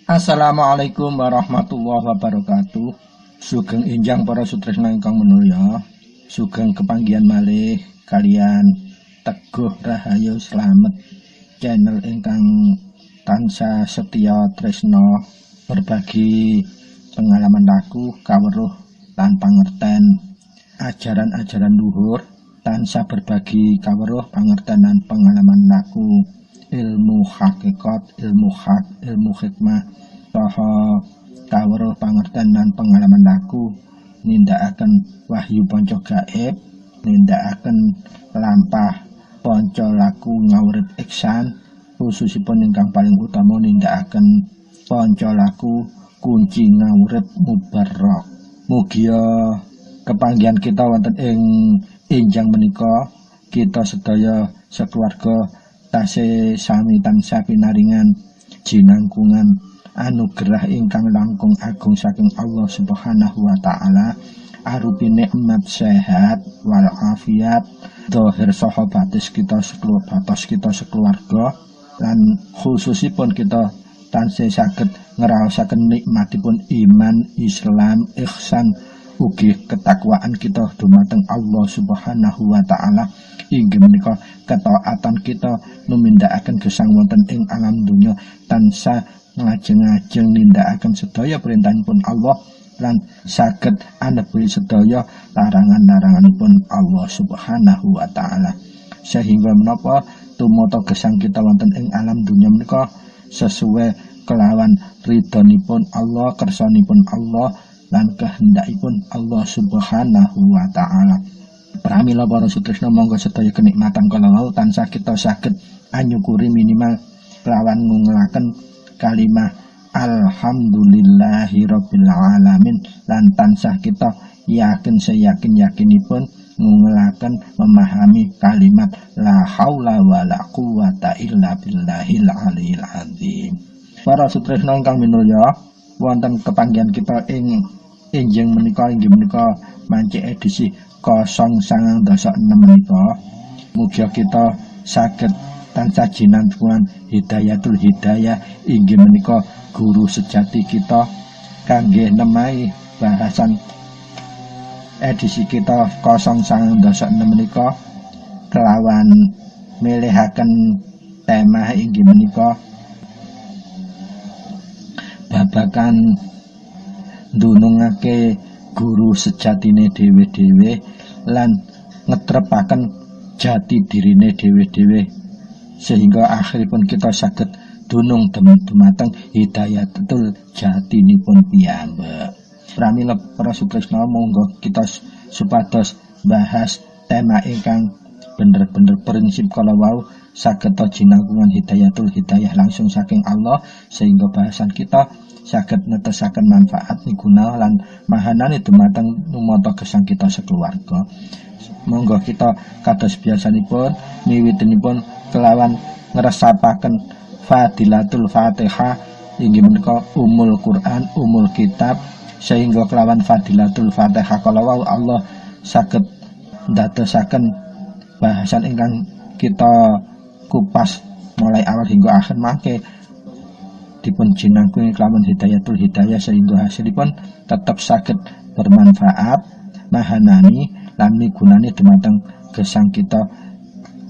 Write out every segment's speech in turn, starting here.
Assalamualaikum warahmatullahi wabarakatuh. Sugeng enjang para sutresna ingkang manulya. Sugeng kepanggihan malih kalian Teguh Rahayu Slamet, channel ingkang tansah setya tresna berbagi pengalaman laku, kaweruh lan pangerten ajaran-ajaran luhur, tansah berbagi kaweruh pangerten lan pengalaman laku, ilmu hakikat, ilmu hak, ilmu hikmah, saha kaweruh pangerten lan pengalaman laku nindakaken wahyu panca gaib, nindakaken lampah panca laku ngawrit iksan, khususipun ingkang paling utama nindakaken panca laku kunci ngawrit mubarrak. Mugia kepanggihan kita wonten ing enjang menika kita sedaya sekeluarga tasih sami tansah pinaringan jinangkungan anugerah ingkang langkung agung saking Allah Subhanahu wa taala arupi nikmat sehat wal afiat zahir saha batis kita sekeluarga lan khususipun kita tansah saged ngraosaken nikmatipun iman, Islam, ihsan ugi ketakwaan kita dumateng Allah Subhanahu wa taala inggih menika ketaatan kita numindakaken gesang wonten ing alam dunya tansah ngajeng-ajeng nindakaken sedaya perintahipun Allah lan saged anebi sedaya larangan-laranganipun Allah Subhanahu wa taala sehingga menapa tumata gesang kita wonten ing alam dunya menika sesuai kelawan ridhonipun Allah, kersanipun Allah lan kehendakipun Allah Subhanahu wa taala. Pramila para sutresna monggo sedaya kenikmatan kala wau tansah kita saged anyukuri minimal kelawan ngungelaken kalimah alhamdulillahirabbil alamin lan tansah kita yakin seyakin-yakinipun ngungelaken memahami kalimat la haula wala quwata illa billahil aliyil azim. Para sutresna ingkang minulya, wonten kepanggihan kita ing enjing menika inggih menika mancik edisi 096 menika. Mugia kita saged tansah jinantungan hidayatul hidayah inggih menika guru sejati kita kangge nemahi bahasan edisi kita 096 menika kelawan milihaken tema inggih menika babakan ndunungake guru sejatine dhewe-dhewe lan ngetrepaken jati dirine dhewe-dhewe sehingga akhiripun kita saged dunung dumateng hidayatul jatinipun piyambak. Pramila para sutresna monggo kita supados bahas tema ingkang bener-bener prinsip kala wau saged jinangkungan hidayatul hidayah langsung saking Allah sehingga bahasan kita saged netesaken manfaat niguna lan mahanane dumateng numata gesang kita sekeluarga. Monggo kita kados biasanipun miwitinipun kelawan ngresapaken fadilatul Fatihah inggih menika umul Quran, umul kitab sehingga kelawan fadilatul Fatihah kala wau Allah saged ndadosaken bahasan ingkang kita kupas mulai awal hingga akhir mangke dipun jinangkungi kelawan hidayatul hidayah sehingga hasilipun tetap saged bermanfaat mahanani lan migunani dumateng gesang kita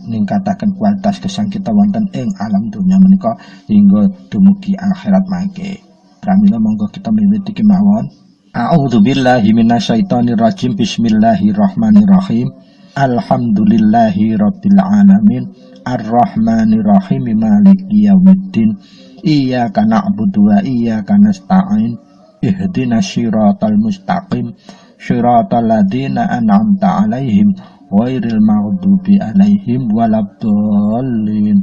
ningkataken kualitas gesang kita wonten ing alam dunya menika hingga dumugi akhirat mangke. Pramila monggo kita miwiti kemawon. A'udzubillahi minasyaitonir rajim. Bismillahirrahmanirrahim. Alhamdulillahi rabbil alamin arrahmanir rahim maliki yaumiddin iyyaka na'budu wa iyyaka nasta'in ihdinas siratal mustaqim siratal ladzina an'amta 'alaihim ghairil maghdubi 'alaihim waladdallin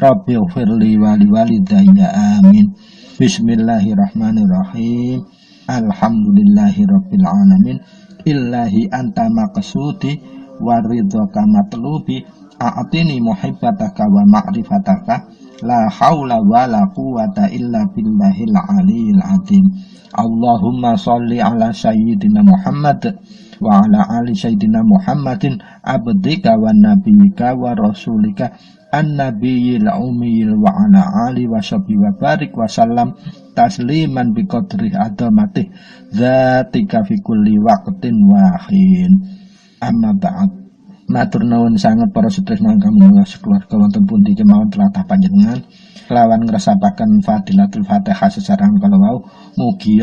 rabbighfirli wa liwalidayya amin. Bismillahirrahmanirrahim. Alhamdulillahi rabbil alamin illahi anta maqsudi waridhaka matlubi a'tini muhibbataka wa ma'rifataka la haula wa la quwata illa billahil aliyil azim. Allahumma sholli ala sayyidina Muhammad wa ala ali sayyidina Muhammadin abdika wa nabiyyika wa rasulika an-nabiyil ummiyil wa ala ali wa sahbihi wa barik wa sallam tasliman bi qadri adamatih dzatika fi kulli waqtin wahin. Amma ba'd. Matur nuwun sanget para sutresna ingkang minangka keluarga wonten pundi kemawon tlatah panjenengan kelawan ngresapaken fadilatul Fatihah sesarengan kala wau mugi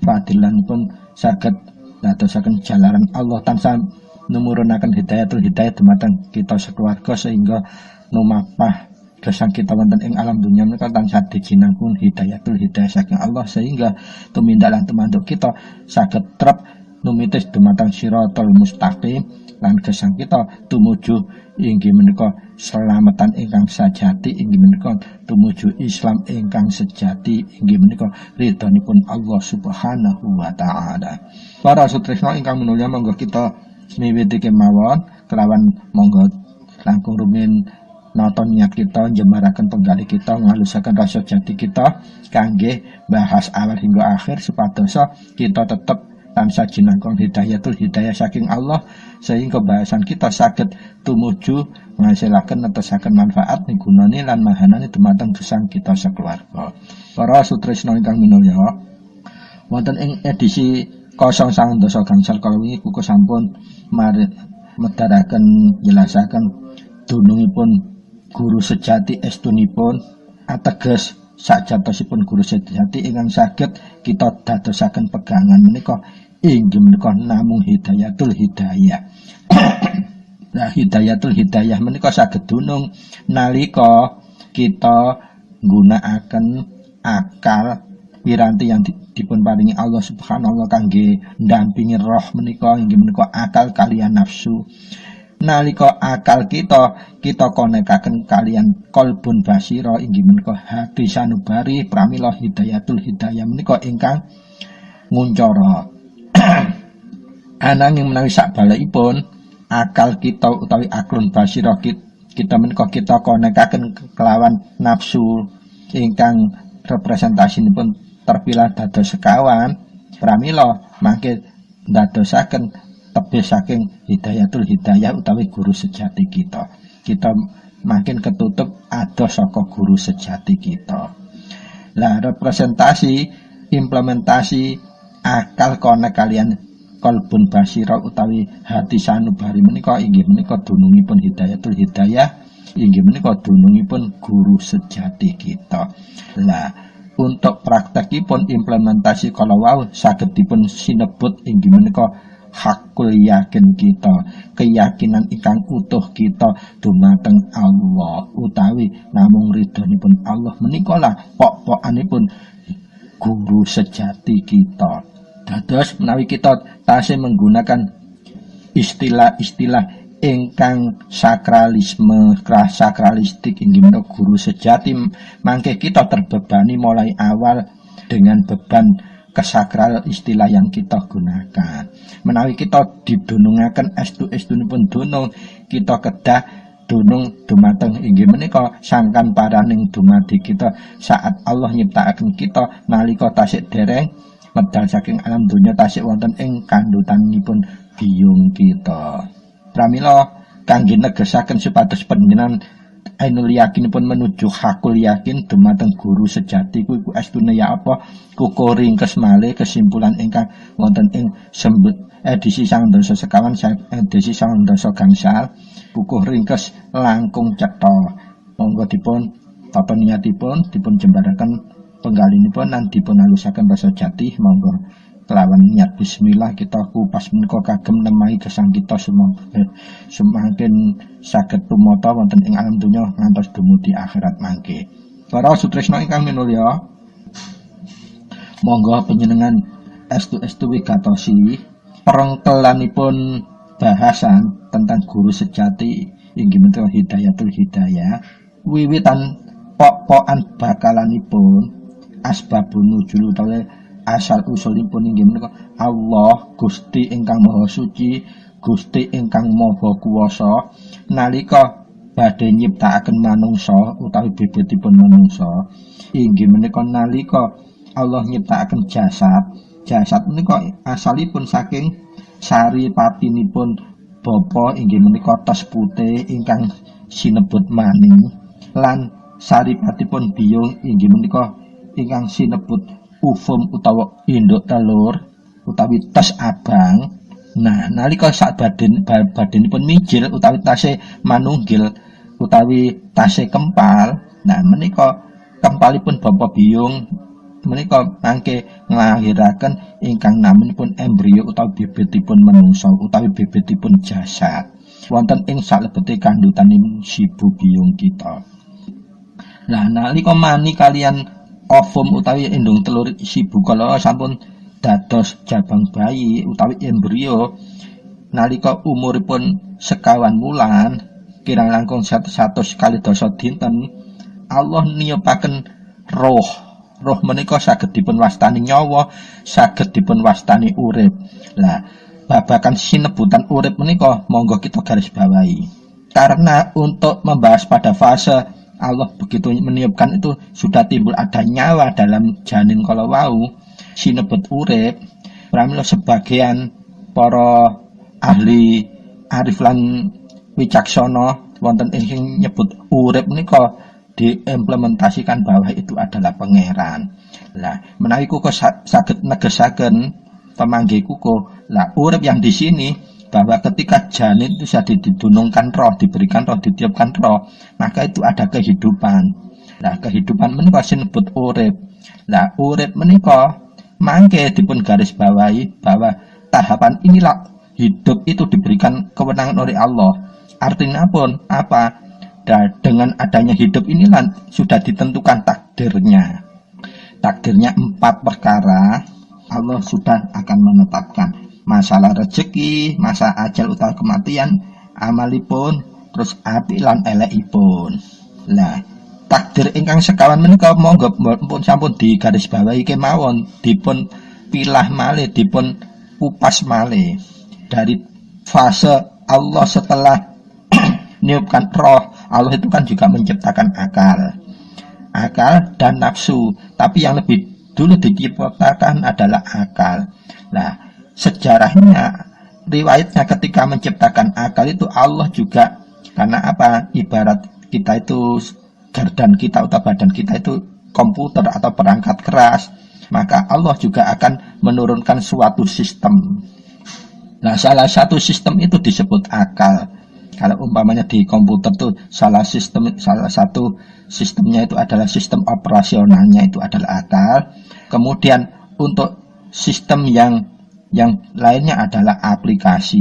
fadilanipun saged dadosaken jalaran Allah tansah numurunaken hidayatul hidayah dumateng kita sekeluarga sehingga numapah gesang kita wonten ing alam dunya menika tansah dijinangkun hidayatul hidayah saking Allah sehingga tumindak lan tumanduk kita saged trep numitis dumateng siratal mustaqim lan gesang kita tumuju inggih menika selamatan ingkang sajati inggih menika tumuju Islam ingkang sejati inggih menika ridhonipun Allah Subhanahu wa taala. Para sutresna ingkang minulya monggo kita miwiti kemawon kelawan monggo langkung rumiyin nata niat kita njemaraken penggali kita ngalusaken rasa jati kita kangge bahas awal hingga akhir supados kita tetep tansah jinangkung hidayatul hidayah saking Allah sehingga bahasan kita saged tumuju ngasilaken netasaken manfaat migunani lan mahanane dumateng gesang kita sekeluarga. Para sutresna ingkang minulya wonten ing edisi 09 gangsal kala wingi kuku sampun medharaken jelasaken dunungipun guru sejati estunipun ateges sakjatosipun guru sejati ingkang saged kita dadosaken pegangan menika inggih menika namung hidayatul hidayah. Nah, hidayatul hidayah menika saged dunung nalika kita nggunakaken akal piranti yang dipun paringi Allah Subhanahu wa taala kangge ndampingi roh menika inggih menika akal kaliyan nafsu. Nalika akal kita konekaken kalian qalbun basira inggih menika hati sanubari pramila hidayatul hidayah menika ingkang nguncara. Ananging menawi sakbalaipun akal kita utawi aklun basira kita menika kita konekaken kelawan nafsu ingkang representasinipun terpilah dados sekawan pramila mangke ndadosaken tebih saking hidayatul hidayah utawi guru sejati kita makin ketutup adoh saka guru sejati kita. Lah representasi implementasi akal konek kalian qalbun basira utawi hati sanubari menika inggih menika dunungipun hidayatul hidayah inggih menika dunungipun guru sejati kita. Lah untuk praktekipun implementasi kalau wau saged dipun sinebut inggih menika hakul yakin kita, keyakinan ingkang utuh kita dumateng Allah utawi namung ridhonipun Allah menika lah pok-pokanipun guru sejati kita. Dados menawi kita tasih menggunakan istilah-istilah ingkang sakralistik inggih menika guru sejati mangke kita terbebani mulai awal dengan beban kesakral istilah yang kita gunakan. Menawi kita didunungaken estunipun dunung kita kedah dunung dumateng inggih menika sangkan paraning dumadi kita saat Allah nyiptakaken kita nalika tasik dereng medal saking alam dunya tasik wonten ing kandhutanipun biyung kita. Pramila kangge negesaken supados panjenengan ainul yakinipun menuju hakul yakin dumateng guru sejati iku estune ya apa kuku ringkes malih kesimpulan ingkang wonten ing edisi 9 sekawan edisi 9 gangsal kuku ringkes langkung cetha. Monggo dipun tata niatipun dipun jembaraken penggalinipun lan dipun alusaken rasa jati monggo kelawan niat bismillah kita kupas menika kagem nemahi gesang kita semakin saged tumata wonten ing alam donya ngantos dumugi akhirat mangke. Para sutresna ingkang minulya monggo panjenengan estu wigatosi perengkelanipun bahasan tentang guru sejati inggih menika hidayatul hidayah wiwitan pok-pokan bakalanipun asbabun nuzul utawi asal usulipun inggih menika Allah Gusti ingkang Maha Suci, Gusti ingkang Maha Kuwasa nalika badhe nyiptakaken manungsa utawi bebetipun manungsa inggih menika nalika Allah nyiptakaken jasad menika asalipun saking sari papinipun bapa inggih menika tos putih ingkang sinebut maning lan saripatipun biyung inggih menika ingkang sinebut ufum utawa induk telur utawi tes abang. Nah, nalika sak badanipun mijil utawi tasih manunggil utawi tasih kempal, nah menika kempalipun bapa biyung menika mangke nglahiraken ingkang namanipun embrio utawi bibitipun manungsa utawi bibitipun jasad wonten ing salebete kandhutanipun sibu biyung kita. Nah, nalika mani kalian ovum utawi indung telur sibu kala sampun dados jabang bayi utawi embrio nalika umuripun sekawan wulan kirang langkung 100 kali dosa dinten Allah niupaken roh menika saged dipun wastani nyawa, saged dipun wastani urip. Lah babakan sinebutan urip menika monggo kita garis bawahi karena untuk membahas pada fase Allah begitu meniupkan itu sudah timbul ada nyawa dalam janin kala wau sinebut urip. Pramila sebagian para ahli arif lan wicaksana wonten ing nyebut urip menika diimplementasikan bahwa itu adalah pangeran. Lah menawi kuko saged negesaken pemanggih kuko, lah urip yang di sini bahwa ketika janin itu sudah didunungkan roh, diberikan roh, ditiupkan roh, maka itu ada kehidupan. Lah kehidupan menika sinebut urip. Lah urip menika mangke dipun garis bawahi bahwa tahapan inilah hidup itu diberikan kewenangan oleh Allah. Artinya pun apa? Dengan adanya hidup inilah sudah ditentukan takdirnya. Takdirnya 4 perkara Allah sudah akan menetapkan. Masalah rezeki, masa ajal utawa kematian, amalipun, terus api lan elekipun. Lah takdir ingkang sekawan menika monggo pun sampun digaris bawahi kemawon dipun pilah malih dipun kupas malih dari fase Allah setelah niupkan roh. Allah itu kan juga menciptakan akal dan nafsu, tapi yang lebih dulu diciptakan adalah akal. Nah sejarahnya riwayatnya ketika menciptakan akal itu Allah juga karena apa ibarat kita itu gardan kita atau badan kita itu komputer atau perangkat keras, maka Allah juga akan menurunkan suatu sistem. Nah, salah satu sistem itu disebut akal. Kalau umpamanya di komputer tuh salah satu sistemnya itu adalah sistem operasionalnya itu adalah akal. Kemudian untuk sistem yang lainnya adalah aplikasi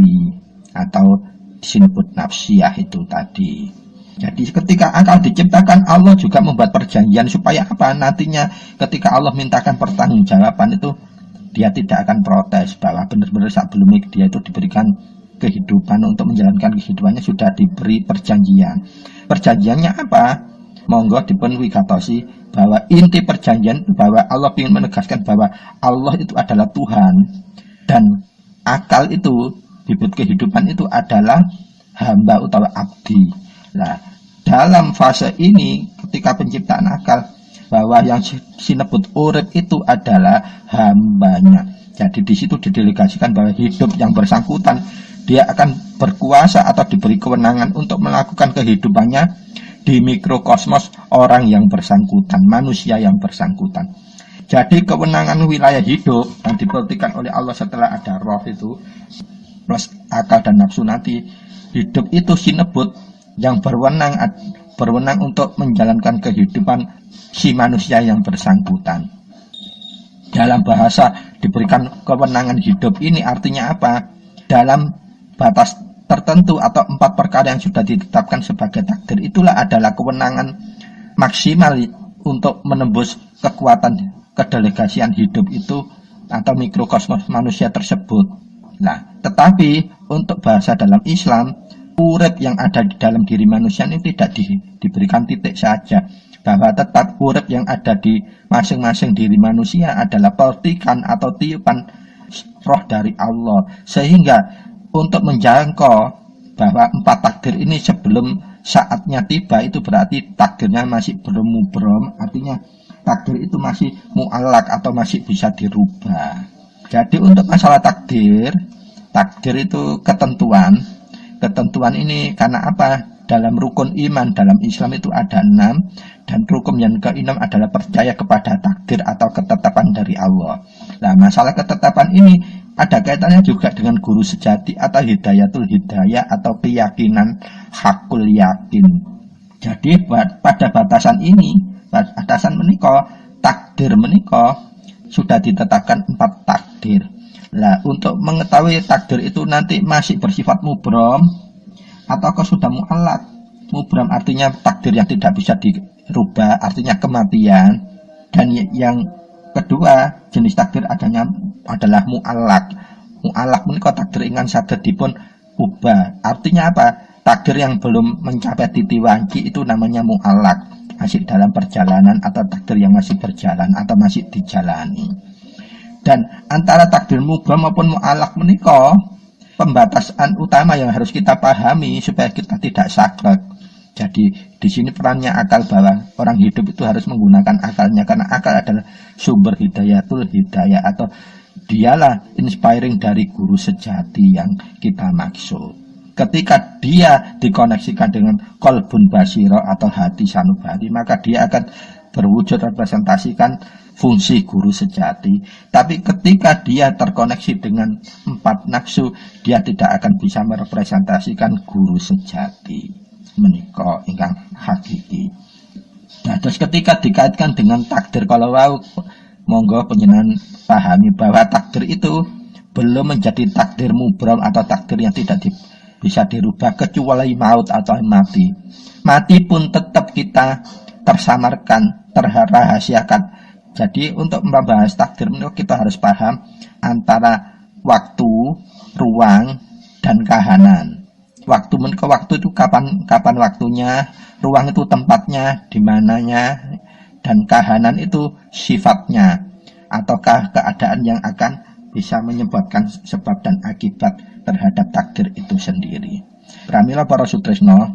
atau disebut nafsiyah itu tadi. Jadi ketika akal diciptakan Allah juga membuat perjanjian supaya apa? Nantinya ketika Allah mintakan pertanggungjawaban itu dia tidak akan protes bahwa benar-benar sebelum dia itu diberikan kehidupan untuk menjalankan kehidupannya sudah diberi perjanjian. Perjanjiannya apa? Monggo dipun wigatosi bahwa inti perjanjian itu bahwa Allah ingin menegaskan bahwa Allah itu adalah Tuhan dan akal itu disebut kehidupan itu adalah hamba utawa abdi. Nah, dalam fase ini ketika penciptaan akal bahwa yang sinebut urip itu adalah hambanya. Jadi di situ didelegasikan bahwa hidup yang bersangkutan dia akan berkuasa atau diberi kewenangan untuk melakukan kehidupannya di mikrokosmos orang yang bersangkutan, manusia yang bersangkutan. Jadi kewenangan wilayah hidup yang diperhatikan oleh Allah setelah ada roh itu plus akal dan nafsu nanti hidup itu sinebut yang berwenang untuk menjalankan kehidupan si manusia yang bersangkutan. Dalam bahasa diberikan kewenangan hidup ini artinya apa? Dalam batas tertentu atau 4 perkara yang sudah ditetapkan sebagai takdir itulah adalah kewenangan maksimal untuk menembus kekuatan kedelegasian hidup itu atau mikrokosmos manusia tersebut. Nah, tetapi untuk bahasa dalam Islam urip yang ada di dalam diri manusia ini tidak diberikan titik saja, bahwa tetap urip yang ada di masing-masing diri manusia adalah pertikan atau tiupan roh dari Allah, sehingga untuk menjangkau bahwa 4 takdir ini sebelum saatnya tiba itu berarti takdirnya masih belum artinya takdir itu masih mu'allak atau masih bisa dirubah. Jadi untuk masalah takdir itu ketentuan ini karena apa? dalam rukun iman dalam Islam itu ada 6, dan rukun yang ke-6 adalah percaya kepada takdir atau ketetapan dari Allah. Nah, masalah ketetapan ini ada kaitannya juga dengan guru sejati atau hidayatul hidayah atau keyakinan hakul yakin. Jadi pada batasan ini, batasan menika, takdir menika sudah ditetapkan 4 takdir. Nah, untuk mengetahui takdir itu nanti masih bersifat mubrom ataukah sudah mu'allaq. Mubrom artinya takdir yang tidak bisa dirubah, artinya kematian. Dan yang kedua, jenis takdir adalah mu'allaq. Mu'allaq menika takdir ingkang saged dipun ubah. Artinya apa? Takdir yang belum mencapai titik wanci itu namanya mu'allaq, masih dalam perjalanan, atau takdir yang masih berjalan atau masih dijalani. Dan antara takdir mubham maupun mu'allaq menika pembatasan utama yang harus kita pahami supaya kita tidak saklek. Jadi di sini perannya akal, bahwa orang hidup itu harus menggunakan akalnya, karena akal adalah sumber hidayatul hidayah, atau dialah inspiring dari guru sejati yang kita maksud. Ketika dia dikoneksikan dengan qalbun basiro atau hati sanubari, maka dia akan berwujud representasikan fungsi guru sejati. Tapi ketika dia terkoneksi dengan 4 nafsu, dia tidak akan bisa merepresentasikan guru sejati menika ingkang hakiki. Nah, terus ketika dikaitkan dengan takdir, kalau wau monggo panjenengan pahami bahwa takdir itu belum menjadi takdir mubram atau takdir yang tidak bisa dirubah kecuali maut atau mati. Mati pun tetap kita tersamarkan, terrahasiakan. Jadi untuk membahas takdir kita harus paham antara waktu, ruang, dan kahanan. Waktu itu kapan waktunya, ruang itu tempatnya, di mananya, dan kahanan itu sifatnya, ataukah keadaan yang akan bisa menyebabkan sebab dan akibat terhadap takdir itu sendiri. Pramila para sutresno,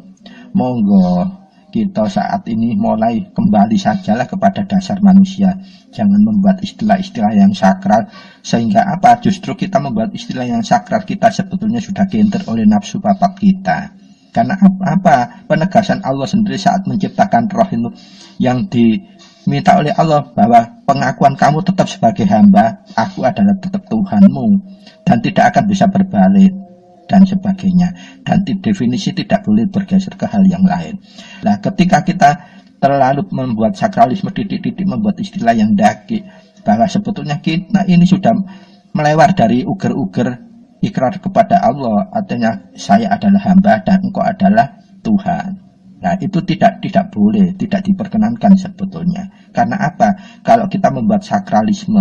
monggo kita saat ini mulai kembali sajalah kepada dasar manusia. Jangan membuat istilah-istilah yang sakral. Sehingga apa? Justru kita membuat istilah yang sakral, kita sebetulnya sudah keinter oleh nafsu papat kita. Karena apa? Penegasan Allah sendiri saat menciptakan roh itu, yang diminta oleh Allah bahwa pengakuan kamu tetap sebagai hamba, aku adalah tetap Tuhanmu, dan tidak akan bisa berbalik, dan sebagainya. Dan definisi tidak boleh bergeser ke hal yang lain. Nah, ketika kita terlalu membuat sakralisme titik-titik, membuat istilah yang daki, bahwa sebetulnya kita ini sudah melewat dari uger-uger ikrar kepada Allah, artinya saya adalah hamba dan engkau adalah Tuhan. Nah, itu tidak boleh, tidak diperkenankan sebetulnya. Karena apa? Kalau kita membuat sakralisme,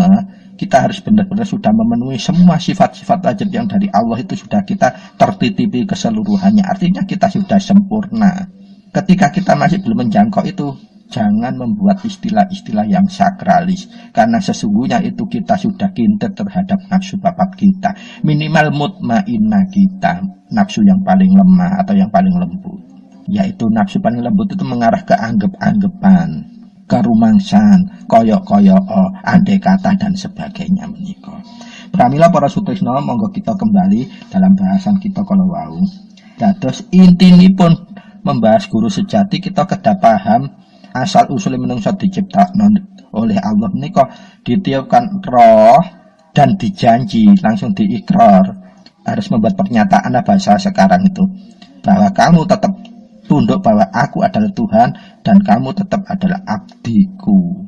kita harus benar-benar sudah memenuhi semua sifat-sifat wajib yang dari Allah itu sudah kita tertitipi keseluruhannya. Artinya kita sudah sempurna. Ketika kita masih belum menjangkau itu, jangan membuat istilah-istilah yang sakralis. Karena sesungguhnya itu kita sudah kintet terhadap nafsu papat kita. Minimal mutmainnah kita, nafsu yang paling lemah atau yang paling lembut. Yaitu nafsu paling lembut itu mengarah ke anggap-anggapan, karumangsan, koyok-koyok, andai kata dan sebagainya menika. Pramila para sutresna, monggo kita kembali dalam bahasan kita kalau wau. Dados intinipun membahas guru sejati, kita kedah paham asal usul menungso diciptakan oleh Allah menika ditiupkan roh dan dijanji langsung diikrar. Harus membuat pernyataan bahasa sekarang itu bahwa kamu tetap tunduk bahwa aku adalah Tuhan dan kamu tetap adalah abdiku.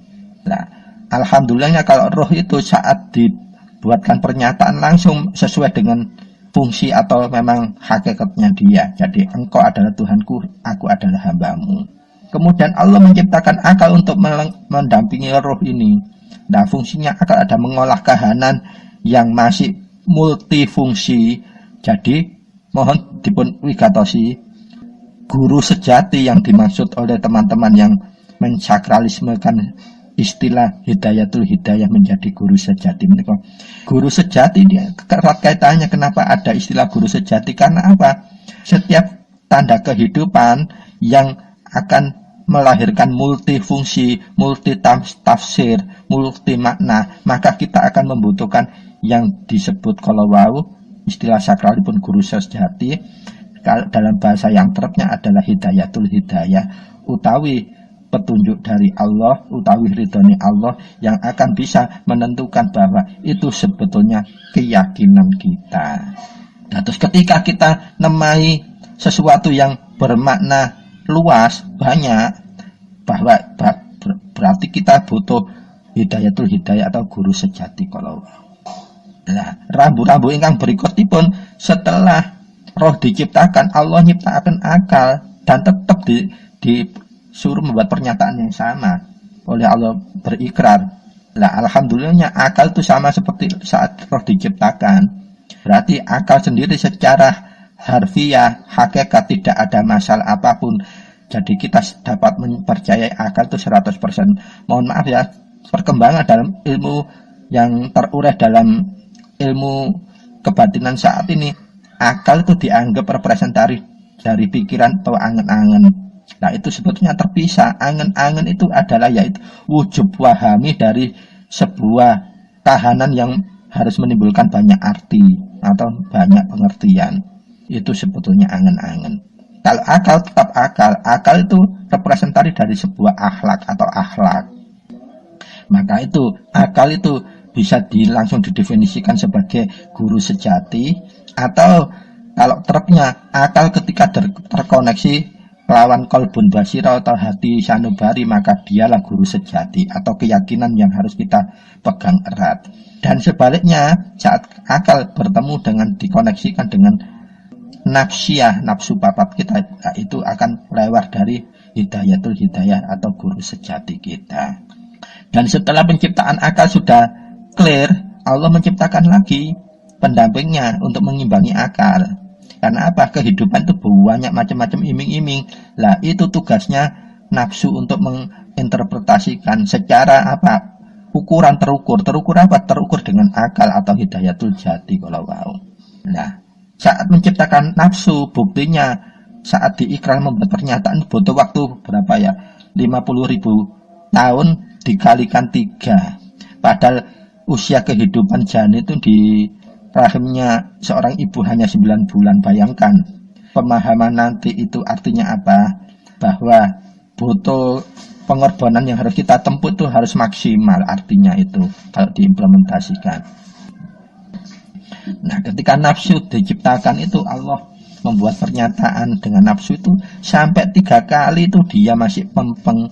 Nah, alhamdulillahnya kalau roh itu saat dibuatkan pernyataan langsung sesuai dengan fungsi atau memang hakikatnya dia. Jadi engkau adalah Tuhanku, aku adalah hambamu. Kemudian Allah menciptakan akal untuk mendampingi roh ini. Nah, fungsinya akal ada mengolah kahanan yang masih multifungsi. Jadi mohon dipun wigatosi, guru sejati yang dimaksud oleh teman-teman yang mensakralismekan istilah hidayatul hidayah menjadi guru sejati. Guru sejati dia erat kaitannya, kenapa ada istilah guru sejati? Karena apa? Setiap tanda kehidupan yang akan melahirkan multifungsi, multi tafsir, multi makna, maka kita akan membutuhkan yang disebut kalau wau istilah sakralipun guru sejati. Kalau dalam bahasa yang terapnya adalah hidayatul hidayah, utawi petunjuk dari Allah, utawi ridhoni Allah yang akan bisa menentukan bahwa itu sebetulnya keyakinan kita. Nah, terus ketika kita nemai sesuatu yang bermakna luas, banyak, bahwa berarti kita butuh hidayatul hidayah atau guru sejati kalau. Nah, rambu-rambu ingkang berikutipun setelah roh diciptakan, Allah nyiptakan akal dan tetap disuruh membuat pernyataan yang sama oleh Allah berikrar. Nah, alhamdulillahnya akal itu sama seperti saat roh diciptakan. Berarti akal sendiri secara harfiah, hakikat tidak ada masalah apapun. Jadi kita dapat mempercayai akal itu 100%. Mohon maaf ya, perkembangan dalam ilmu yang terurai dalam ilmu kebatinan saat ini, akal itu dianggap representasi dari pikiran atau angen-angen. Nah, itu sebetulnya terpisah. Angen-angen itu adalah yaitu wujud wahami dari sebuah kahanan yang harus menimbulkan banyak arti atau banyak pengertian. Itu sebetulnya angen-angen. Kalau akal tetap akal. Akal itu representasi dari sebuah akhlak atau akhlak. Maka itu akal itu bisa langsung didefinisikan sebagai guru sejati, atau kalau terapnya akal ketika terkoneksi lawan kolbun basira atau hati sanubari, maka dialah guru sejati atau keyakinan yang harus kita pegang erat. Dan sebaliknya, saat akal bertemu dengan dikoneksikan dengan nafsiyah, nafsu papat kita, itu akan lewat dari hidayatul hidayah atau guru sejati kita. Dan setelah penciptaan akal sudah clear, Allah menciptakan lagi pendampingnya untuk mengimbangi akal. Karena apa? Kehidupan itu banyak macam-macam iming-iming. Lah, itu tugasnya nafsu untuk menginterpretasikan secara apa? Ukuran terukur. Terukur apa? Terukur dengan akal atau hidayatul jati kalau mau. Nah, saat menciptakan nafsu, buktinya saat diikrar membuat pernyataan butuh waktu berapa ya? 50.000 tahun dikalikan 3. Padahal usia kehidupan janin itu di rahimnya seorang ibu hanya 9 bulan. Bayangkan pemahaman nanti itu artinya apa? Bahwa butuh pengorbanan yang harus kita tempuh itu harus maksimal, artinya itu kalau diimplementasikan. Nah, ketika nafsu diciptakan itu Allah membuat pernyataan dengan nafsu itu sampai 3 kali itu dia masih pempeng,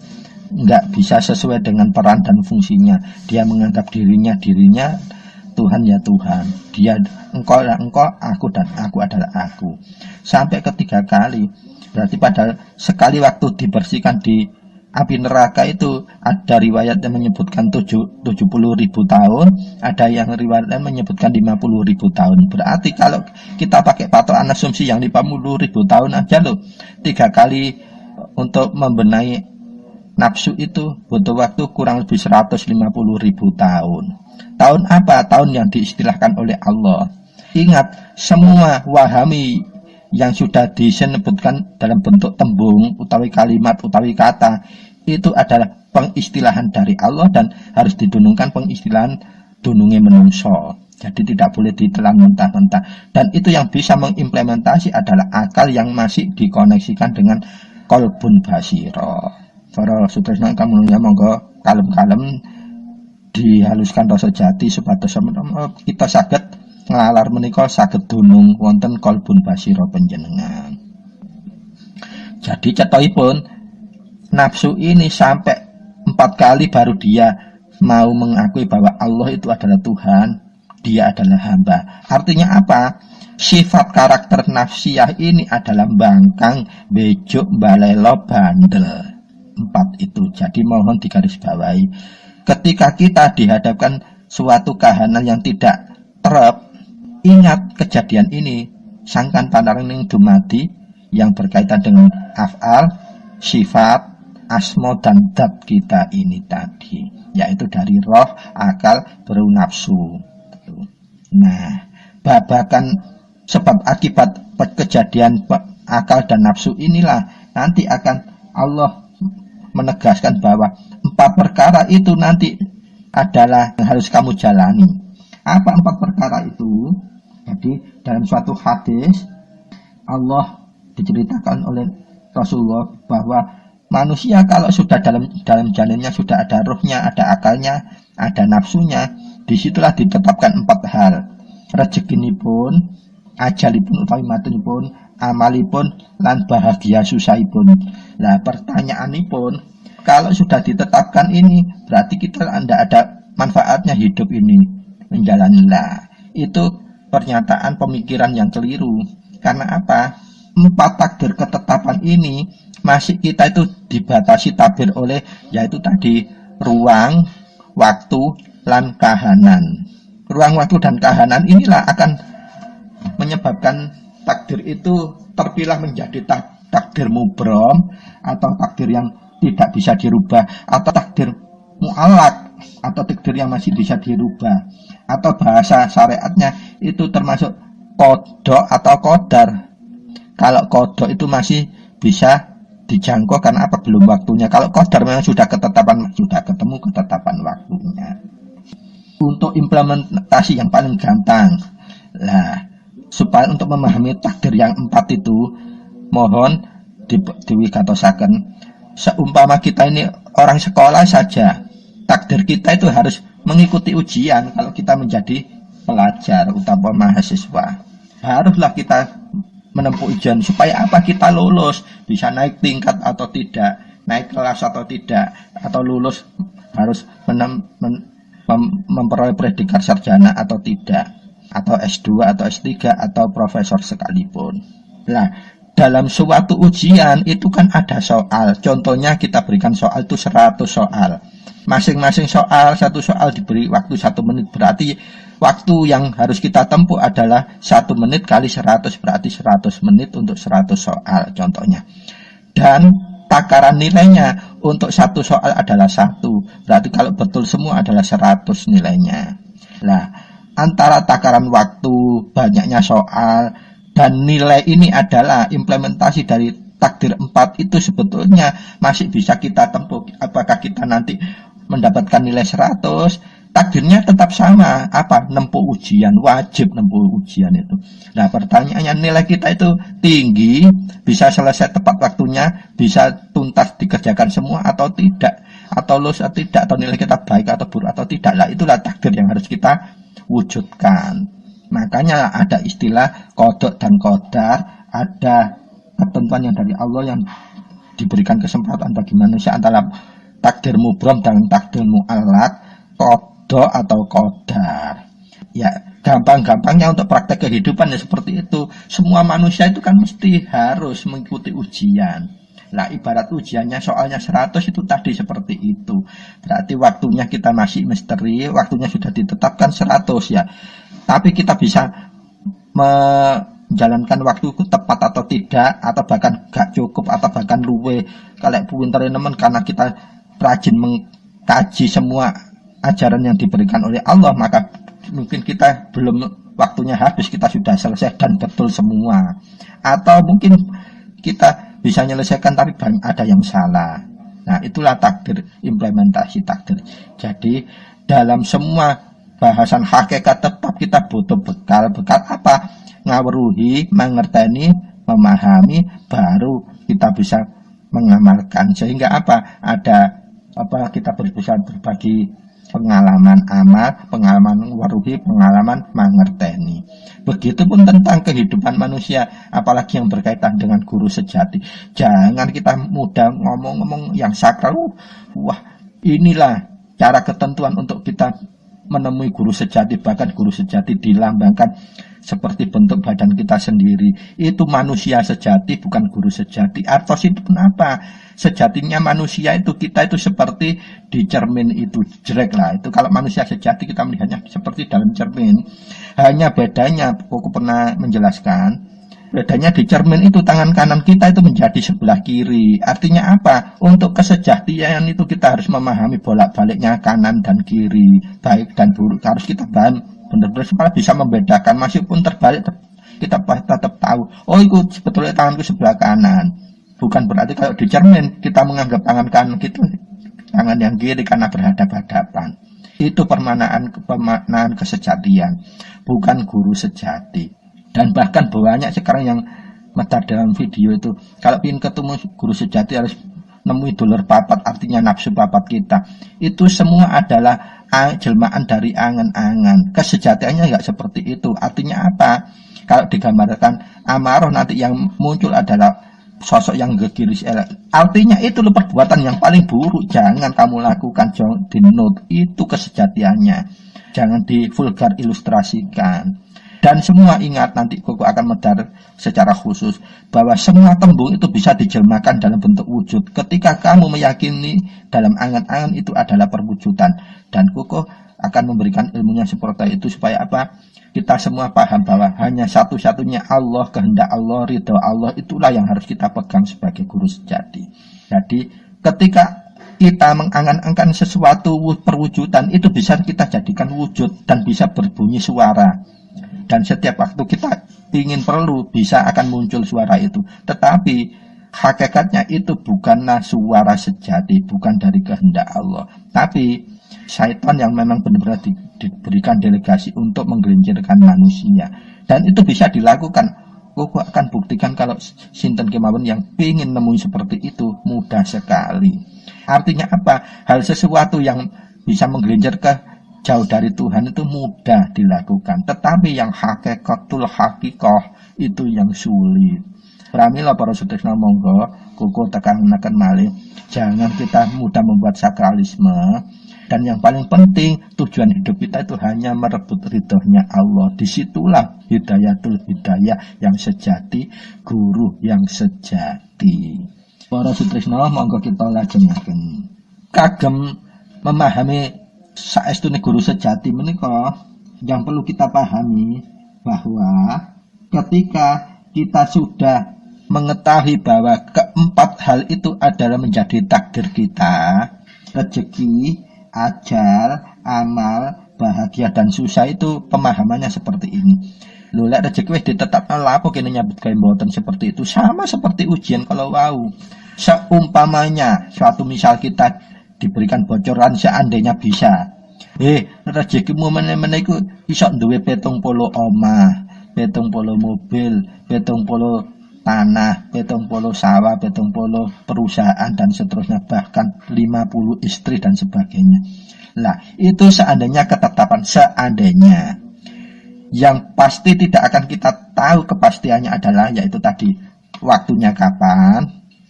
nggak bisa sesuai dengan peran dan fungsinya. Dia menganggap dirinya Tuhan ya Tuhan. Dia engkau adalah engkau, aku dan aku adalah aku. Sampai ke 3 kali. Berarti padahal sekali waktu dibersihkan di api neraka itu ada riwayat yang menyebutkan 70.000 tahun, ada yang riwayat yang menyebutkan 50.000 tahun. Berarti kalau kita pakai patokan asumsi yang 50.000 tahun aja loh, 3 kali untuk membenahi nafsu itu butuh waktu kurang lebih 150.000 tahun. Tahun apa? Tahun yang diistilahkan oleh Allah. Ingat, semua wahami yang sudah disebutkan dalam bentuk tembung, utawi kalimat, utawi kata, itu adalah pengistilahan dari Allah dan harus didunungkan pengistilahan dununge menungso. Jadi tidak boleh ditelan mentah-mentah. Dan itu yang bisa mengimplementasi adalah akal yang masih dikoneksikan dengan kolbun basiro. Para sutresna kamu ya monggo kalem-kalem dihaluskan rasa jati supados kita saged nglalar menika saged dunung wonten kolbun basira panjenengan. Jadi cetohipun nafsu ini sampai 4 kali baru dia mau mengakui bahwa Allah itu adalah Tuhan, dia adalah hamba. Artinya apa? Sifat karakter nafsiyah ini adalah bangkang, bejuk, balelo, bandel. 4 itu. Jadi mohon digarisbawahi. Ketika kita dihadapkan suatu kahanan yang tidak terep, ingat kejadian ini, sangkan panarning dumadi yang berkaitan dengan af'al, sifat, asmo dan dat kita ini tadi, yaitu dari roh, akal, baru nafsu. Nah, babakan sebab akibat kejadian akal dan nafsu inilah nanti akan Allah menegaskan bahwa 4 perkara itu nanti adalah yang harus kamu jalani. Apa 4 perkara itu? Jadi dalam suatu hadis Allah diceritakan oleh Rasulullah bahwa manusia kalau sudah dalam jalannya sudah ada rohnya, ada akalnya, ada nafsunya, disitulah ditetapkan 4 hal. Rezekinipun, ajalipun utawi matunipun, amalipun, lan bahagia susahipun. Nah, pertanyaanipun, kalau sudah ditetapkan ini, berarti kita tidak ada manfaatnya hidup ini menjalani. Nah, itu pernyataan pemikiran yang keliru. Karena apa? 4 takdir ketetapan ini masih kita itu dibatasi tabir oleh yaitu tadi ruang, waktu, dan kahanan. Ruang, waktu, dan kahanan inilah akan menyebabkan takdir itu terpilah menjadi takdir mubrom atau takdir yang tidak bisa dirubah, atau takdir mu'allak atau takdir yang masih bisa dirubah, atau bahasa syariatnya itu termasuk kodok atau kodar. Kalau kodok itu masih bisa dijangkau karena apa? Belum waktunya. Kalau qadar memang sudah ketetapan, sudah ketemu ketetapan waktunya. Untuk implementasi yang paling gampang lah, supaya untuk memahami takdir yang 4 itu, mohon diwigatosaken. Seumpama kita ini orang sekolah saja, takdir kita itu harus mengikuti ujian. Kalau kita menjadi pelajar utama mahasiswa, haruslah kita menempuh ujian supaya apa? Kita lulus, bisa naik tingkat atau tidak, naik kelas atau tidak, atau lulus harus memperoleh predikat sarjana atau tidak, atau S2 atau S3 atau profesor sekalipun. Nah, dalam suatu ujian itu kan ada soal. Contohnya kita berikan soal itu 100 soal. Masing-masing soal, satu soal diberi waktu 1 menit, berarti waktu yang harus kita tempuh adalah 1 menit kali 100, berarti 100 menit untuk 100 soal contohnya. Dan takaran nilainya untuk 1 soal adalah 1, berarti kalau betul semua adalah 100 nilainya. Nah, antara takaran waktu, banyaknya soal, dan nilai ini adalah implementasi dari takdir 4 itu sebetulnya masih bisa kita tempuh. Apakah kita nanti mendapatkan nilai 100, takdirnya tetap sama, apa? Nempuh ujian, wajib nempuh ujian itu. Nah, pertanyaannya, nilai kita itu tinggi, bisa selesai tepat waktunya, bisa tuntas dikerjakan semua atau tidak, atau lulus atau tidak, atau nilai kita baik atau buruk atau tidak. Lah, itulah takdir yang harus kita wujudkan. Makanya ada istilah kodok dan kodar, ada ketentuan yang dari Allah yang diberikan kesempatan bagi manusia antara takdir mubrom dan takdir mu'allak, kodok atau kodar. Ya, gampang-gampangnya untuk praktek kehidupan ya seperti itu. Semua manusia itu kan mesti harus mengikuti ujian. Lah, ibarat ujiannya soalnya 100 itu tadi seperti itu. Berarti waktunya kita masih misteri, waktunya sudah ditetapkan 100 ya. Tapi kita bisa menjalankan waktu tepat atau tidak, atau bahkan gak cukup, atau bahkan luwe kalau pinter teman, karena kita rajin mengkaji semua ajaran yang diberikan oleh Allah, maka mungkin kita belum waktunya habis, kita sudah selesai dan betul semua. Atau mungkin kita bisa menyelesaikan tapi ada yang salah. Nah, itulah takdir, implementasi takdir. Jadi dalam semua bahasan hakikat tetap kita butuh bekal. Bekal apa? Ngawruhi, mengerteni, memahami, baru kita bisa mengamalkan. Sehingga apa? Ada apa, kita bisa berbagi pengalaman amal, pengalaman waruhi, pengalaman mengerteni. Begitupun tentang kehidupan manusia, apalagi yang berkaitan dengan guru sejati. Jangan kita mudah ngomong-ngomong yang sakral. Wah, inilah cara ketentuan untuk kita menemui guru sejati. Bahkan guru sejati dilambangkan seperti bentuk badan kita sendiri. Itu manusia sejati, bukan guru sejati. Artos itu kenapa? Sejatinya manusia itu, kita itu seperti di cermin itu, jelek lah. Itu kalau manusia sejati kita melihatnya seperti dalam cermin. Hanya bedanya, aku pernah menjelaskan, bedanya di cermin itu tangan kanan kita itu menjadi sebelah kiri. Artinya apa? Untuk kesejatian itu kita harus memahami bolak-baliknya kanan dan kiri, baik dan buruk. Harus kita paham benar-benar supaya bisa membedakan. Meskipun terbalik, kita tetap tahu, oh itu sebetulnya tanganku sebelah kanan. Bukan berarti kalau di cermin kita menganggap tangan kanan gitu tangan yang kiri karena berhadapan-hadapan. Itu pemaknaan kesejatian, bukan guru sejati. Dan bahkan banyak sekarang yang medar dalam video itu. Kalau ingin ketemu guru sejati harus nemui dulur papat, artinya nafsu papat kita. Itu semua adalah jelmaan dari angan-angan. Kesejatiannya nggak seperti itu. Artinya apa? Kalau digambarkan amarah nanti yang muncul adalah sosok yang gegiris. Artinya itu loh perbuatan yang paling buruk. Jangan kamu lakukan, jangan di note. Itu kesejatiannya. Jangan divulgar ilustrasikan. Dan semua ingat, nanti Koko akan medar secara khusus bahwa semua tembung itu bisa dijelmakan dalam bentuk wujud. Ketika kamu meyakini dalam angan-angan itu adalah perwujudan. Dan Koko akan memberikan ilmunya seperti itu supaya apa? Kita semua paham bahwa hanya satu-satunya Allah, kehendak Allah, ridho Allah, itulah yang harus kita pegang sebagai guru sejati. Jadi ketika kita mengangan-angan sesuatu perwujudan, itu bisa kita jadikan wujud dan bisa berbunyi suara. Dan setiap waktu kita ingin perlu bisa akan muncul suara itu. Tetapi hakikatnya itu bukanlah suara sejati, bukan dari kehendak Allah. Tapi syaitan yang memang benar-benar diberikan delegasi untuk menggelincirkan manusia. Dan itu bisa dilakukan. Koko akan buktikan kalau sinten kemawon yang ingin nemuin seperti itu mudah sekali. Artinya apa? Hal sesuatu yang bisa menggelincirkan jauh dari Tuhan itu mudah dilakukan, tetapi yang hakikatul hakikoh itu yang sulit. Pramila para sutrisna monggo Koko tekan-tekan malih, jangan kita mudah membuat sakralisme. Dan yang paling penting tujuan hidup kita itu hanya merebut ridhonya Allah. Disitulah hidayatul hidayah yang sejati, guru yang sejati. Para sutrisna monggo kita lajengaken kagem memahami saestune guru sejati menika yang perlu kita pahami bahwa ketika kita sudah mengetahui bahwa keempat hal itu adalah menjadi takdir kita, rezeki, ajal, amal, bahagia dan susah, itu pemahamannya seperti ini. Lho lek rezeki wis ditetapkan lapo kene nyambut gawe mboten seperti itu, sama seperti ujian kalau wau. Seumpamanya suatu misal kita diberikan bocoran seandainya bisa. Rezekimu meneh-meneh iku iso duwe 70 omah, 70 mobil, 70 tanah, 70 sawah, 70 perusahaan dan seterusnya, bahkan 50 istri dan sebagainya. Lah, itu seandainya ketetapan seandainya. Yang pasti tidak akan kita tahu kepastiannya adalah yaitu tadi waktunya kapan,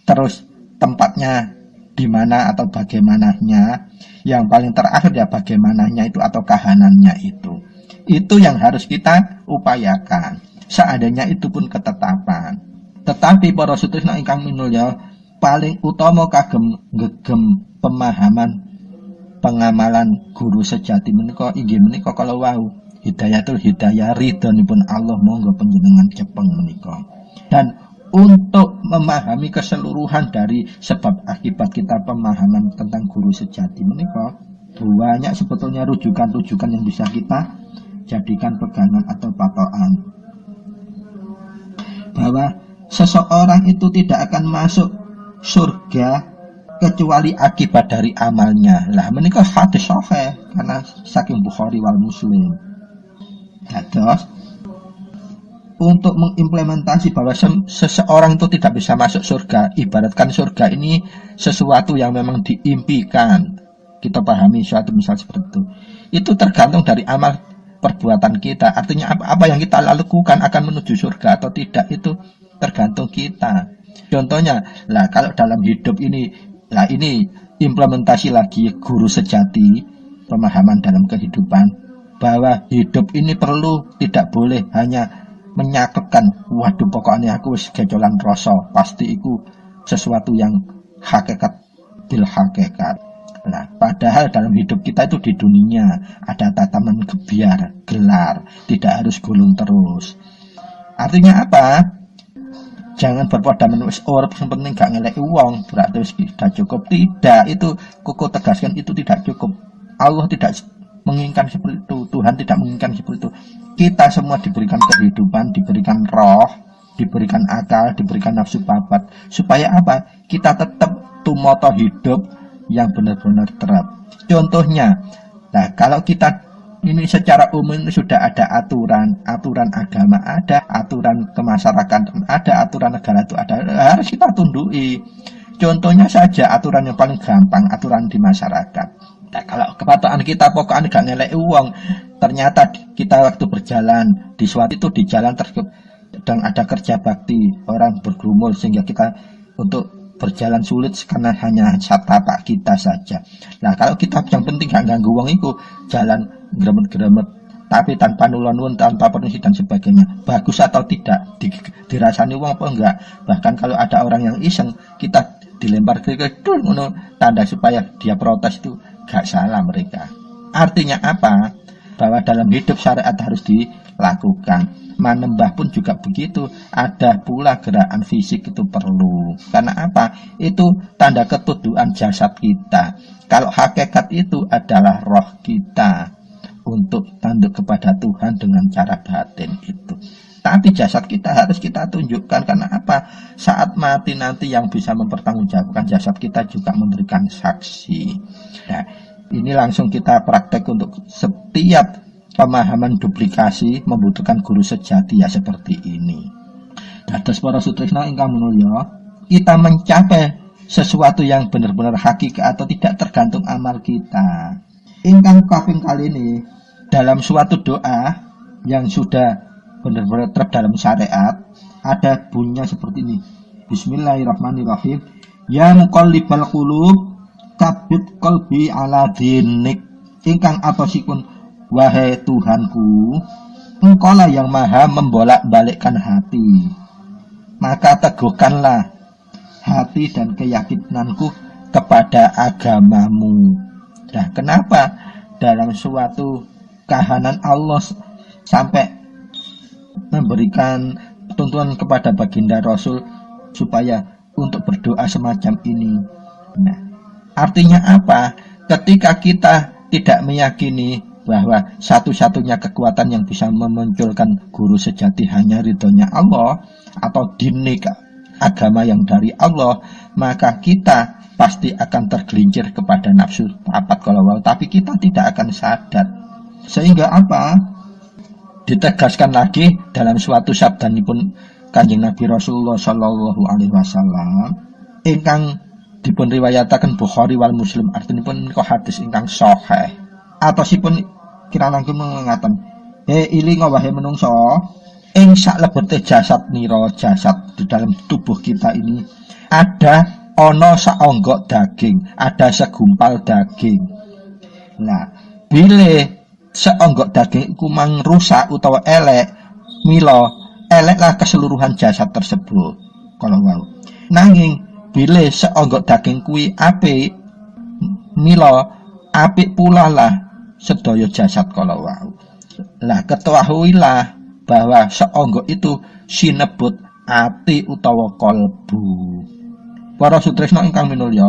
terus tempatnya di mana atau bagaimananya, yang paling terakhir ya bagaimananya itu atau kahanannya itu. Itu yang harus kita upayakan. Seandainya itu pun ketetapan. Tetapi para sutrisna ingkang minulya, paling utama kagem gegem pemahaman pengamalan guru sejati menika inggih menika kalau wau hidayatul hidayah ridhonipun Allah monggo panjenengan cepeng menika. Dan untuk memahami keseluruhan dari sebab akibat kita pemahaman tentang guru sejati menika, banyak sebetulnya rujukan-rujukan yang bisa kita jadikan pegangan atau patokan. Bahwa seseorang itu tidak akan masuk surga kecuali akibat dari amalnya. Lah menika hadis sahih karena saking Bukhari wal Muslim. Dados untuk mengimplementasi bahwa seseorang itu tidak bisa masuk surga, ibaratkan surga ini sesuatu yang memang diimpikan. Kita pahami suatu misal seperti itu. Itu tergantung dari amal perbuatan kita. Artinya apa yang kita lakukan akan menuju surga atau tidak, itu tergantung kita. Contohnya, lah kalau dalam hidup ini, lah ini implementasi lagi guru sejati, pemahaman dalam kehidupan, bahwa hidup ini perlu, tidak boleh hanya menyakitkan, waduh pokoknya aku wis gecolan rasa, pasti itu sesuatu yang hakikat bil hakikat. Nah, padahal dalam hidup kita itu di dunia ada tataman gebiar, gelar, tidak harus gulung terus. Artinya apa? Jangan berpadanan wis ora penting gak ngeleki wong, berarti wis sudah cukup. Tidak, itu Koko tegaskan itu tidak cukup. Allah tidak menginginkan seperti itu, Tuhan tidak menginginkan seperti itu. Kita semua diberikan kehidupan, diberikan roh, diberikan akal, diberikan nafsu papat, supaya apa? Kita tetap tumoto hidup yang benar-benar terap. Contohnya, nah kalau kita Ini secara umum sudah ada aturan agama ada, aturan kemasyarakatan ada, aturan negara itu ada, harus kita tundui. Contohnya saja aturan yang paling gampang, aturan di masyarakat. Nah, kalau kepatuhan kita pokoknya gak ngelek uang, ternyata kita waktu berjalan di suatu itu di jalan sedang ada kerja bakti, orang bergumul sehingga kita untuk berjalan sulit karena hanya tapak kita saja. Nah, kalau kita yang penting gak ganggu uang itu, jalan gremet-gremet tapi tanpa nulon-nulon, tanpa permisi dan sebagainya, bagus atau tidak, dirasani uang apa enggak. Bahkan kalau ada orang yang iseng, kita dilempar ke tanda supaya dia protes, itu gak salah mereka. Artinya apa? Bahwa dalam hidup syariat harus dilakukan. Manembah pun juga begitu, ada pula gerakan fisik itu perlu. Karena apa? Itu tanda ketuduhan jasad kita. Kalau hakikat itu adalah roh kita untuk tunduk kepada Tuhan dengan cara batin itu. Tapi jasad kita harus kita tunjukkan. Karena apa? Saat mati nanti yang bisa mempertanggungjawabkan jasad kita juga memberikan saksi. Nah, ini langsung kita praktek untuk setiap pemahaman duplikasi membutuhkan guru sejati ya seperti ini. Dados para sutresna ingkang mulya, kita mencapai sesuatu yang benar-benar hakiki atau tidak tergantung amal kita. Ingkang kaping kali ini dalam suatu doa yang sudah benar-benar dalam syariat ada bunyinya seperti ini. Bismillahirrahmanirrahim. Ya muqallibal qulub, tsabbit qalbi ala dinik. Ingkang atosipun, wahai Tuhanku, Engkaulah yang maha membolak-balikkan hati, maka teguhkanlah hati dan keyakinanku kepada agamamu. Nah, kenapa dalam suatu kahanan Allah sampai memberikan tuntunan kepada baginda Rasul supaya untuk berdoa semacam ini? Nah, artinya apa? Ketika kita tidak meyakini bahwa satu-satunya kekuatan yang bisa memunculkan guru sejati hanya ridhonya Allah atau dinik agama yang dari Allah, maka kita pasti akan tergelincir kepada nafsu tapat kalau tapi kita tidak akan sadar. Sehingga apa? Ditegaskan lagi dalam suatu sabdanipun Kanjeng Nabi Rasulullah sallallahu alaihi wasallam ingkang dipun riwayataken Bukhari wal Muslim, artinipun hadis ingkang sahih. Atosipun kira langkung mengatakan, iling wahai menungso, ing saklebete jasad nira, jasad di dalam tubuh kita ini ada ono saonggok daging, ada segumpal daging. Nah, bila seonggok daging iku mang rusak utawa elek, mila eleklah keseluruhan jasad tersebut. Kalau wau. Nanging bila seonggok daging kuwi apik, mila apik pula lah sedaya jasad kalau wau. Lah ketahuilah bahwa seonggok itu sinebut ati utawa kolbu. Para sutresna ingkang minulya,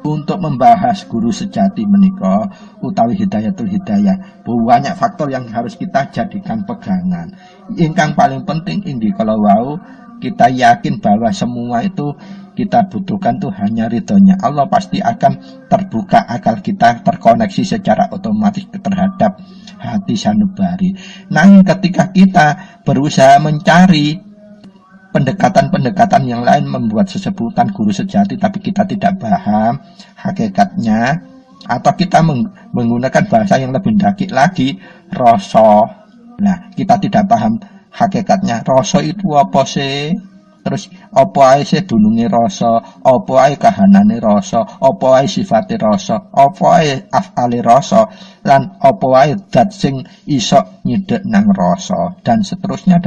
untuk membahas guru sejati menika utawi hidayatul hidayah, banyak faktor yang harus kita jadikan pegangan. Ingkang paling penting inggih kalau wau kita yakin bahwa semua itu kita butuhkan tuh hanya ridhonya Allah, pasti akan terbuka akal kita, terkoneksi secara otomatis terhadap hati sanubari. Nah, ketika kita berusaha mencari pendekatan-pendekatan yang lain membuat sesebutan guru sejati tapi kita tidak paham hakikatnya, atau kita menggunakan bahasa yang lebih dakik lagi, rasa. Nah, kita tidak paham hakikatnya, rasa itu apa sih? Terus apa ae sedununge rasa, apa ae kahanane rasa, apa ae sifate rasa, apa ae afale rasa, lan apa ae zat sing iso nyedhek nang rasa, dan seterusnya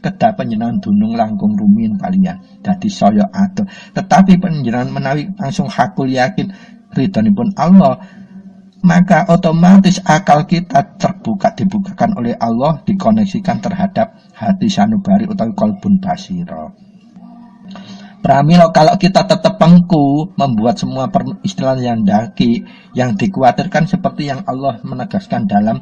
kedah panjenengan dunung langkung rumiyin kaliyan dadi saya adoh. Tetapi panjenengan menawi langsung hakul yakin ridhonipun Allah, maka otomatis akal kita dibukakan oleh Allah, dikoneksikan terhadap hati sanubari utawi qalbun basira. Pramila kalau kita tetap pengku membuat semua istilah yang daki, yang dikhawatirkan seperti yang Allah menegaskan dalam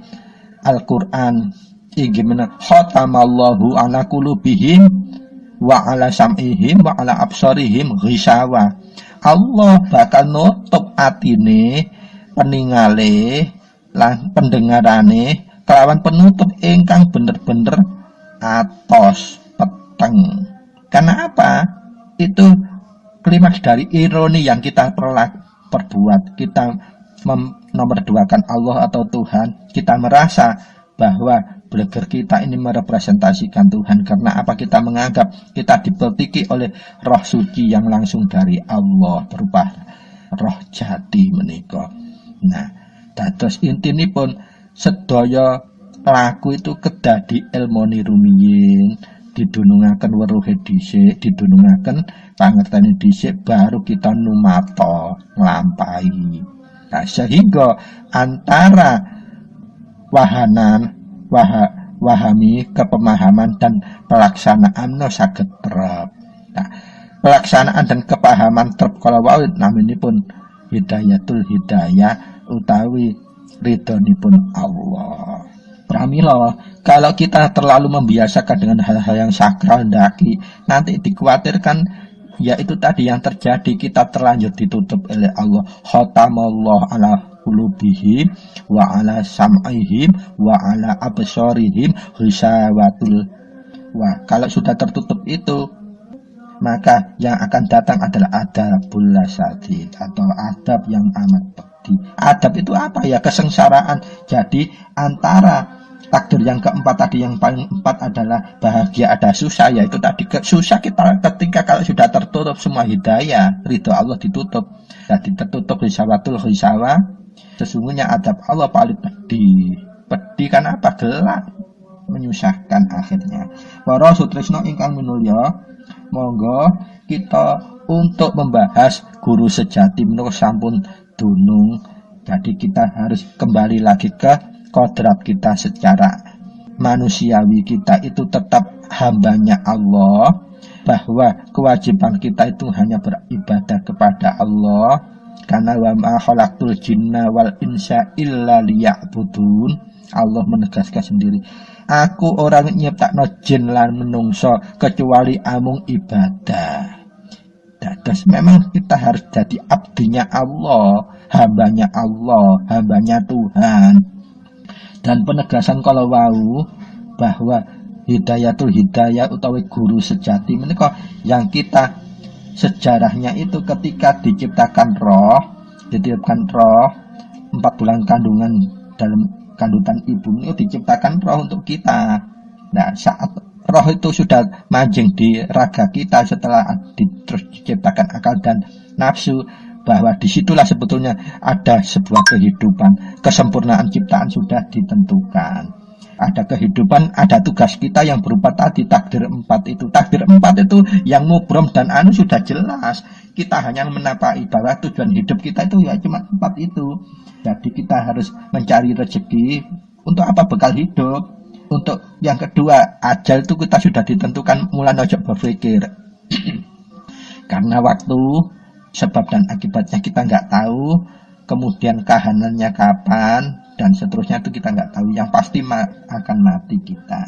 Al-Quran, gimana khatamallahu ala qulubihim wa ala sam'ihim wa ala absarihim ghishawa. Allah bakal nutup atine peningale lan pendengarane kelawan penutup ingkang bener-bener atos peteng. Karena apa? Itu klimaks dari ironi yang kita perbuat. Kita nomorduakan Allah atau Tuhan. Kita merasa bahwa blogger kita ini merepresentasikan Tuhan. Karena apa? Kita menganggap kita dipeltiki oleh roh suci yang langsung dari Allah berupa roh jati menika. Nah, dados intinipun sedaya laku itu kedadi ilmoni rumiyin, didunungaken weruhe dhisik, didunungaken pangertene dhisik, baru kita numata nglampahi. Nah, sehingga antara wahami kepemahaman dan pelaksanaan saged trep. Nah, pelaksanaan dan kepahaman trep kala wau naminipun hidayatul hidayah utawi ridhonipun Allah. Pramila, kalau kita terlalu membiasakan dengan hal-hal yang sakral ndaki, nanti dikhawatirkan yaitu tadi yang terjadi, kita terlanjur ditutup oleh Allah. Khatamallahu ala qulubihim wa ala sam'ihim wa ala absarihim ghishawatul. Wah, kalau sudah tertutup itu, maka yang akan datang adalah adabul lasadid atau adab yang amat pedih. Adab itu apa ya? Kesengsaraan. Jadi antara takdir yang keempat tadi, yang paling empat adalah bahagia ada susah, yaitu tadi susah kita ketika kalau sudah tertutup semua hidayah, ridho Allah ditutup. Jadi tertutup hisawatul hisawa, sesungguhnya adab Allah paling pedih. Pedih karena apa? Gelap, menyusahkan akhirnya. Para sutresna ingkang minulya, monggo kita untuk membahas guru sejati menika sampun dunung. Jadi kita harus kembali lagi ke kodrat kita secara manusiawi, kita itu tetap hambanya Allah, bahwa kewajiban kita itu hanya beribadah kepada Allah. Karena wa ma khalaqtul jinna wal insa illa liya'budun. Allah menegaskan sendiri, aku orang nyiptakno jin lan menungso kecuali amung ibadah. Terus memang kita harus jadi abdinya Allah, hambanya Allah, hambanya Tuhan. Dan penegasan kalau wau bahwa hidayatul hidayah utawi guru sejati menika yang kita sejarahnya itu ketika diciptakan roh 4 bulan kandungan dalam kandungan ibu itu diciptakan roh untuk kita. Nah, saat roh itu sudah mancing di raga kita setelah terus diciptakan akal dan nafsu, bahwa disitulah sebetulnya ada sebuah kehidupan, kesempurnaan ciptaan sudah ditentukan. Ada kehidupan, ada tugas kita yang berupa tadi takdir 4 itu. Takdir 4 itu yang mubrom dan anu sudah jelas. Kita hanya menapai bahwa tujuan hidup kita itu ya cuma 4 itu. Jadi kita harus mencari rezeki. Untuk apa? Bekal hidup. Untuk yang kedua, ajal itu kita sudah ditentukan, mulai ojo berpikir. Karena waktu, sebab dan akibatnya kita nggak tahu, kemudian kahanannya kapan, dan seterusnya itu kita nggak tahu. Yang pasti akan mati kita.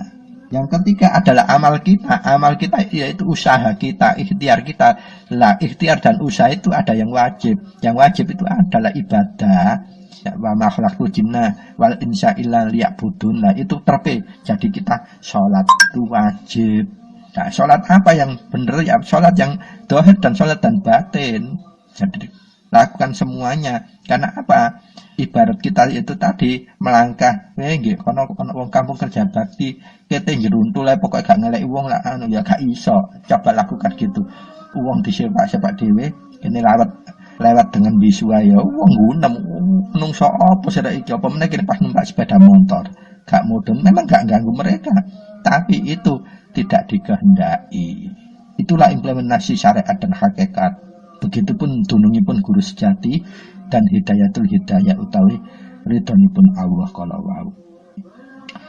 Yang ketiga adalah amal kita. Amal kita yaitu usaha kita, ikhtiar kita. Lah, ikhtiar dan usaha itu ada yang wajib. Yang wajib itu adalah ibadah. Wa ma khalaqtul jinna wal insa illa liya'budun. Nah, itu terpe. Jadi kita sholat itu wajib. Nah, sholat apa yang benar ya? Sholat yang dohir dan sholat dan batin. Jadi lakukan semuanya. Karena apa? Ibarat kita itu tadi melangkah. Nggih, kono wong kampung kerja bakti, kete njruntul ae pokoke gak ngeleki wong lah anu ya gak iso. Coba lakukan gitu. Wong disepak-sepak dhewe, kene lewat dengan bisu ayo. Wong gunem menungso apa sira iki apa meneh pas numpak sepeda motor. Gak mudeng, memang gak ganggu mereka. Tapi itu tidak dikehendaki. Itulah implementasi syariat dan hakikat. Begitupun dunungipun guru sejati dan hidayatul hidayah utawi ridhonipun Allah kala wau.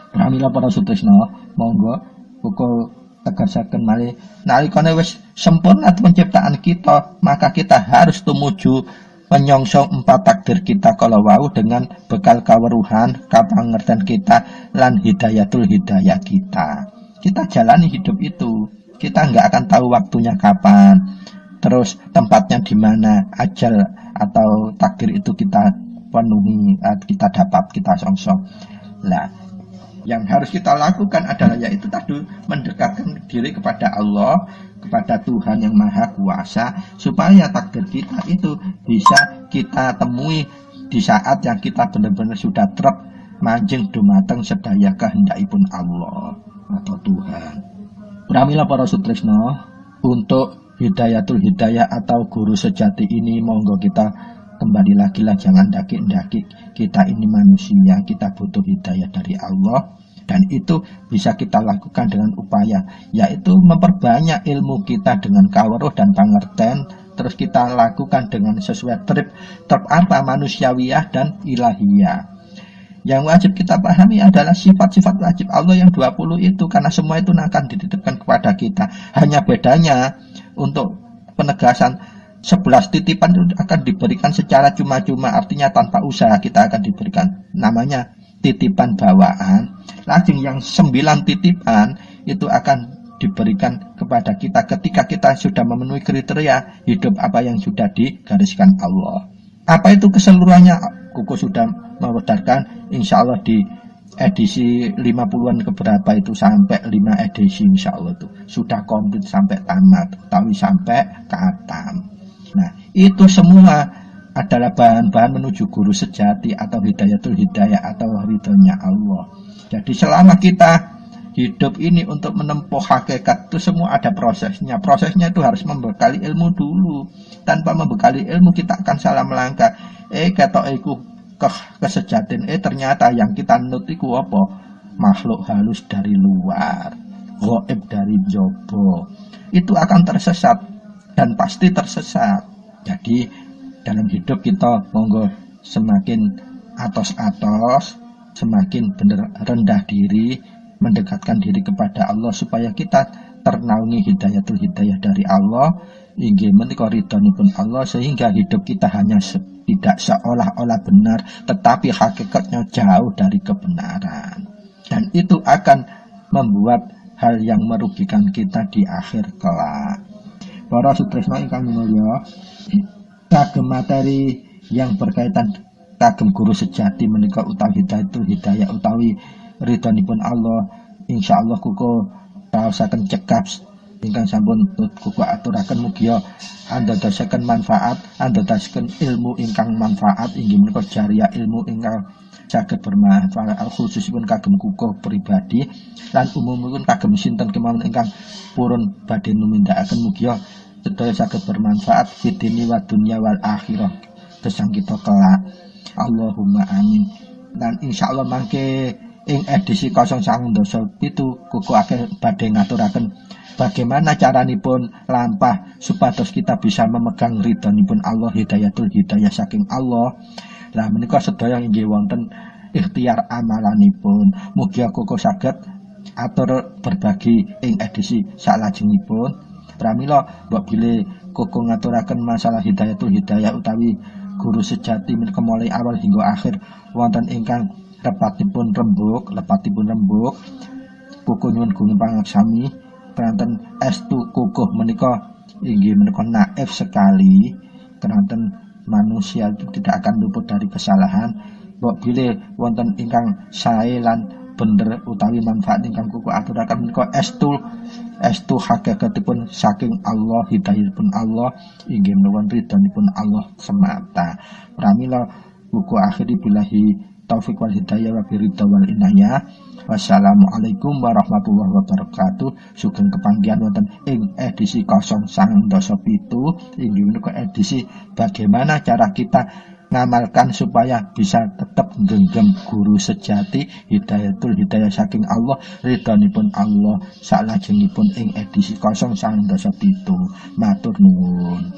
Pramila para sutresna, monggo uga tegasaken malih nalikane wis sempurna penciptaan kita, maka kita harus tumuju menyongsong 4 takdir kita kala wau dengan bekal kaweruhan, kapangerten kita lan hidayatul hidayah kita. Kita jalani hidup itu. Kita nggak akan tahu waktunya kapan, terus tempatnya di mana, ajal atau takdir itu kita penuhi, kita dapat, kita songso. Lah, yang harus kita lakukan adalah yaitu tadi mendekatkan diri kepada Allah, kepada Tuhan yang Maha Kuasa, supaya takdir kita itu bisa kita temui di saat yang kita benar-benar sudah trep manjing dumateng sedaya kehendakipun Allah atau Tuhan. Pramila para sutresna, untuk hidayatul hidayah atau guru sejati ini monggo kita kembali lagi lah, jangan daki-daki. Kita ini manusia, kita butuh hidayah dari Allah. Dan itu bisa kita lakukan dengan upaya, yaitu memperbanyak ilmu kita dengan kaweruh dan pangerten. Terus kita lakukan dengan sesuai trip apa manusiawiyah dan ilahiyah. Yang wajib kita pahami adalah sifat-sifat wajib Allah yang 20 itu, karena semua itu akan dititipkan kepada kita. Hanya bedanya untuk penegasan 11 titipan itu akan diberikan secara cuma-cuma, artinya tanpa usaha kita akan diberikan. Namanya titipan bawaan. Lajeng yang 9 titipan itu akan diberikan kepada kita ketika kita sudah memenuhi kriteria hidup apa yang sudah digariskan Allah. Apa itu keseluruhannya? Kuku sudah mewedarkan, insya Allah di edisi 50-an keberapa itu, sampai 5 edisi insya Allah itu sudah komplit sampai tamat, tapi sampai katam. Nah, itu semua adalah bahan-bahan menuju guru sejati atau hidayatul hidayah atau ridhonya Allah. Jadi selama kita hidup ini untuk menempuh hakikat itu semua ada prosesnya. Prosesnya itu harus membekali ilmu dulu. Tanpa membekali ilmu kita akan salah melangkah. Ketok iku kesejatian. Ternyata yang kita nut iku apa? Makhluk halus dari luar, gaib dari jobo. Itu akan tersesat dan pasti tersesat. Jadi dalam hidup kita monggo semakin atos-atos, semakin benar rendah diri, mendekatkan diri kepada Allah supaya kita ternaungi hidayatul hidayah dari Allah, inggih menika ridhonipun Allah, sehingga hidup kita hanya tidak seolah-olah benar, tetapi hakikatnya jauh dari kebenaran. Dan itu akan membuat hal yang merugikan kita di akhir kelak. Para sutresna ingkang mulya, kagem materi yang berkaitan kagem guru sejati menika utawi hidayatul hidayah utawi ridhonipun Allah, insyaallah kuko raosaken cekap ingkang sampun kuko aturaken mugi andhadhasaken manfaat, andhadhasaken ilmu ingkang manfaat, inggih menika jariyah ilmu ingkang saged bermanfaat khususipun kagem kuko pribadi lan umumipun kagem sinten kemawon ingkang purun badhe numindakaken mugi sedaya saged bermanfaat fidini wa dunya wal akhirah gesang kita kelak. Allahumma amin. Dan insyaallah mangke ing edisi 097 kuku akeh badhe ngaturaken bagaimana caranipun lampah supados kita bisa memegang ridhonipun Allah, hidayatul hidayah saking Allah. Lah menika sedaya inggih wonten ikhtiar amalanipun. Mugi kuku saged atur berbagi ing edisi salajengipun. Pramila mbok bilih kuku ngaturaken masalah hidayatul hidayah utawi guru sejati menika mulai awal hingga akhir wonten ingkang lepatipun rembuk kuku nyuwun gunung pangaksami keranten estu kukuh menika inggih menika naif sekali, keranten manusia itu tidak akan luput dari kesalahan. Mbok bilih wonten ingkang sae lan bener utawi manfaat ingkang kuku aturaken menika estu hakikatipun saking Allah, hidayahipun Allah, inggih menawi ridhonipun Allah semata. Pramila kuku akhiri billahi taufik wal hidayah wa biridha wal inayah. Wassalamualaikum warahmatullahi wabarakatuh. Sugeng kepanggihan wonten ing edisi 097 inggih menika edisi bagaimana cara kita ngamalkan supaya bisa tetap genggam guru sejati, hidayatul hidayah saking Allah, ridhonipun Allah salajengipun ing edisi 097. Matur nuwun.